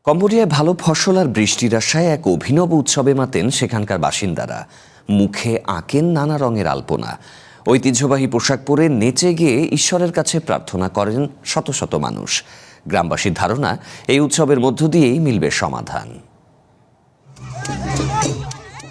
কম্বোডিয়ায় ভালো ফসল আর বৃষ্টির আশায় এক অভিনব উৎসবে মাতেন সেখানকার বাসিন্দারা। মুখে আঁকেন নানা রঙের আলপনা। ঐতিহ্যবাহী পোশাক পরে নেচে গিয়ে ঈশ্বরের কাছে প্রার্থনা করেন শত শত মানুষ। গ্রামবাসীর ধারণা, এই উৎসবের মধ্য দিয়েই মিলবে সমাধান।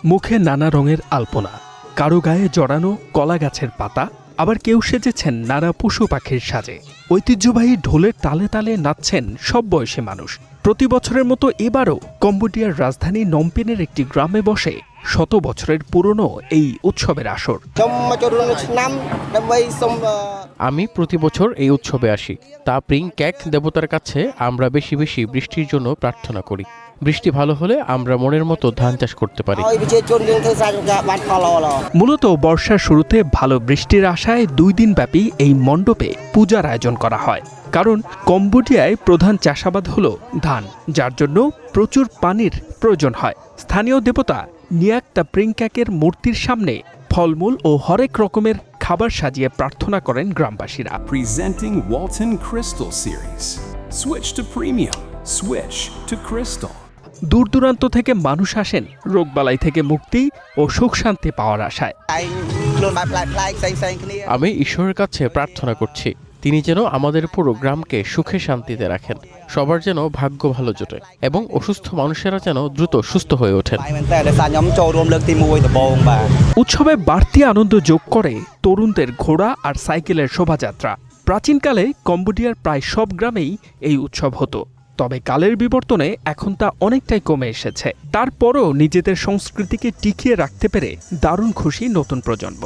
মুখে নানা রঙের আলপনা, কারো গায়ে জড়ানো কলা গাছের পাতা, আবার কেউ সেজেছেন নানা পশু পাখির সাজে। ঐতিহ্যবাহী ঢোলের তালে তালে নাচছেন সব বয়সী মানুষ। প্রতি বছরের মতো এবারও কম্বোডিয়ার রাজধানী নমপেনের একটি গ্রামে বসে শত বছরের পুরনো এই উৎসবের আসর। আমি প্রতি বছর এই উৎসবে আসি। তা প্রিং ক্যাক দেবতার কাছে আমরা বেশি বেশি বৃষ্টির জন্য প্রার্থনা করি। বৃষ্টি ভালো হলে আমরা মনের মতো ধান চাষ করতে পারি। মূলত বর্ষার শুরুতে ভালো বৃষ্টির আশায় 2 দিন ব্যাপী এই মণ্ডপে পূজার আয়োজন করা হয়। কারণ কম্বোডিয়ায় প্রধান চাষাবাদ হলো ধান, যার জন্য প্রচুর পানির প্রয়োজন হয়। স্থানীয় দেবতা নিয়াক দ্য প্রিংক্যাকের মূর্তির সামনে ফলমূল ও হরেক রকমের খাবার সাজিয়ে প্রার্থনা করেন গ্রামবাসীরা। Presenting Walton Crystal Series. Switch to premium. Switch to Crystal. দূর দূরান্ত থেকে মানুষ আসেন রোগবালাই থেকে মুক্তি ও সুখ শান্তি পাওয়ার আশায়। আমি ঈশ্বরের কাছে প্রার্থনা করছি, তিনি যেন আমাদের পুরো গ্রামকে সুখে শান্তিতে রাখেন, সবার যেন ভাগ্য ভালো জোটে এবং অসুস্থ মানুষেরা যেন দ্রুত সুস্থ হয়ে ওঠেন। উৎসবে বাড়তি আনন্দ যোগ করে তরুণদের ঘোড়া আর সাইকেলের শোভাযাত্রা। প্রাচীনকালে কম্বোডিয়ার প্রায় সব গ্রামেই এই উৎসব হতো, তবে কালের বিবর্তনে এখন তা অনেকটাই কমে এসেছে। তারপরও নিজেদের সংস্কৃতিকে টিকিয়ে রাখতে পেরে দারুণ খুশি নতুন প্রজন্ম।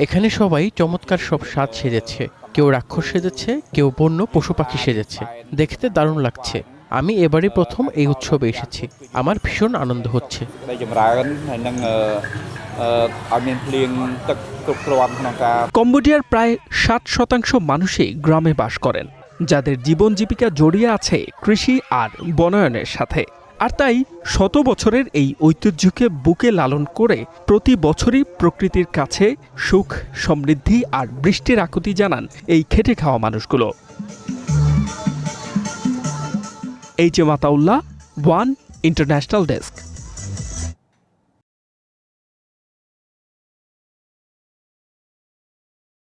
এখানে সবাই চমৎকার সব সাজ সেজেছে, কেউ রাক্ষস সেজেছে, কেউ বন্য পশু পাখি সেজেছে। দেখতে দারুণ লাগছে। আমি এবারই প্রথম এই উৎসবে এসেছি, আমার ভীষণ আনন্দ হচ্ছে। কম্বোডিয়ার প্রায় 60% মানুষই গ্রামে বাস করেন, যাদের জীবন জীবিকা জড়িয়ে আছে কৃষি আর বনায়নের সাথে। আর তাই শত বছরের এই ঐতিহ্যকে বুকে লালন করে প্রতি বছরই প্রকৃতির কাছে সুখ, সমৃদ্ধি আর বৃষ্টির আকুতি জানান এই খেটে খাওয়া মানুষগুলো। H M Ataullah, one international desk.